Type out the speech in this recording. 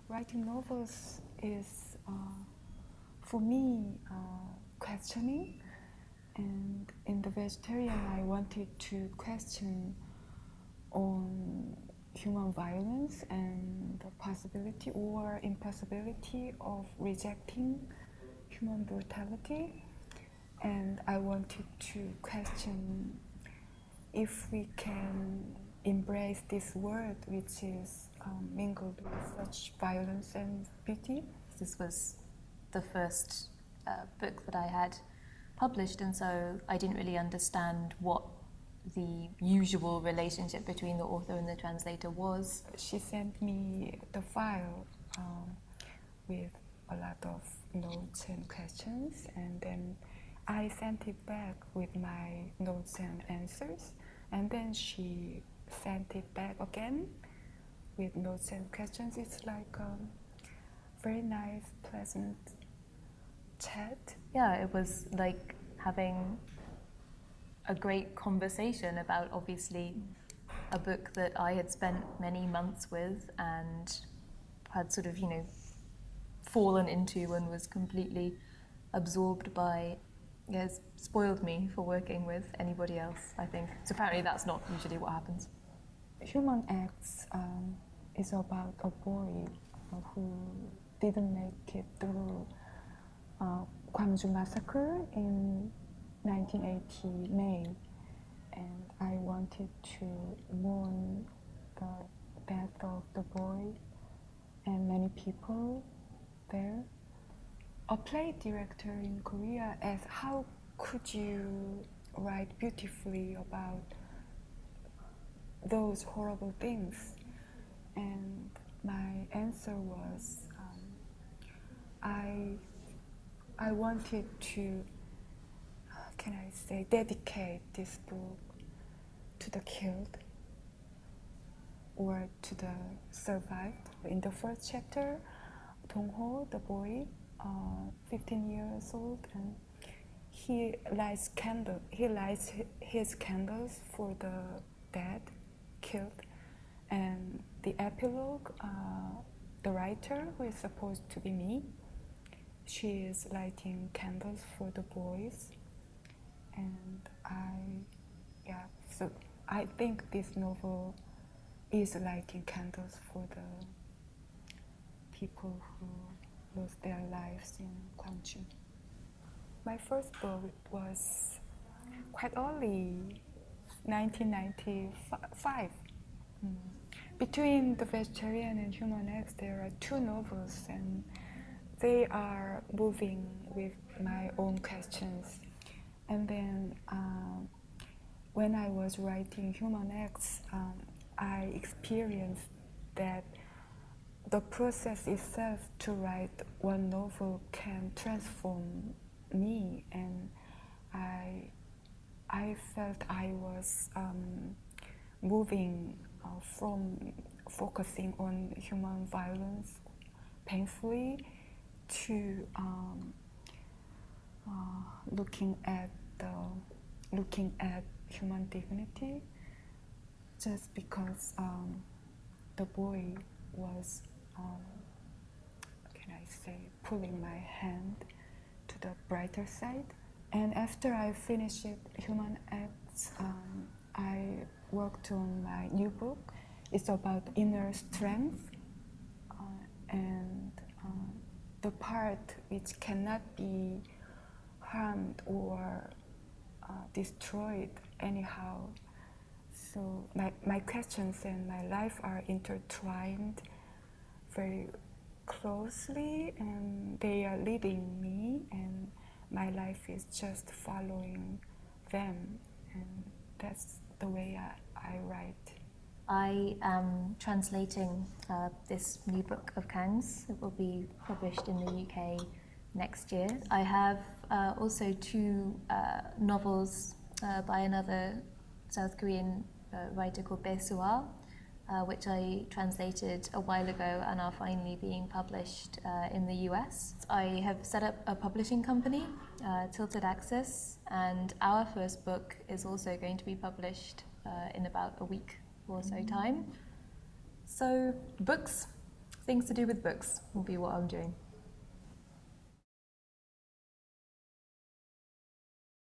Writing novels is, for me, questioning. And in The Vegetarian, I wanted to question on human violence and the possibility or impossibility of rejecting human brutality. And I wanted to question if we can embrace this world which is mingled with such violence and beauty. This was the first book that I had published, and so I didn't really understand what the usual relationship between the author and the translator was. She sent me the file with a lot of notes and questions, and then I sent it back with my notes and answers, and then she sent it back again with notes and questions. It's like a very nice, pleasant chat. Yeah, it was like having a great conversation about obviously a book that I had spent many months with and had sort of, fallen into and was completely absorbed by. Has spoiled me for working with anybody else, I think. So apparently that's not usually what happens. Human Acts is about a boy who didn't make it through Gwangju massacre in 1980 May, and I wanted to mourn the death of the boy and many people there. A play director in Korea asked, how could you write beautifully about those horrible things? And my answer was, I wanted to, dedicate this book to the killed or to the survived. In the first chapter, Dong-ho, the boy, 15 years old, and he lights his candles for the dead, killed. And the epilogue, the writer, who is supposed to be me, she is lighting candles for the boys. And so I think this novel is lighting candles for the people who lost their lives in Gwangju. My first book was quite early, 1995. Between The Vegetarian and Human Acts, there are two novels, and they are moving with my own questions. And then when I was writing Human Acts, I experienced that the process itself to write one novel can transform me, and I felt I was moving from focusing on human violence painfully to looking at human dignity, just because the boy was pulling my hand to the brighter side. And after I finished Human Acts, I worked on my new book. It's about inner strength, and the part which cannot be harmed or destroyed anyhow. So my questions and my life are intertwined very closely, and they are leading me, and my life is just following them, and that's the way I write. I am translating this new book of Kang's. It will be published in the UK next year. I have also two novels by another South Korean writer called Bae Soo-ah, which I translated a while ago and are finally being published in the US. I have set up a publishing company, Tilted Access, and our first book is also going to be published in about a week or so time. So books things to do with books will be what I'm doing.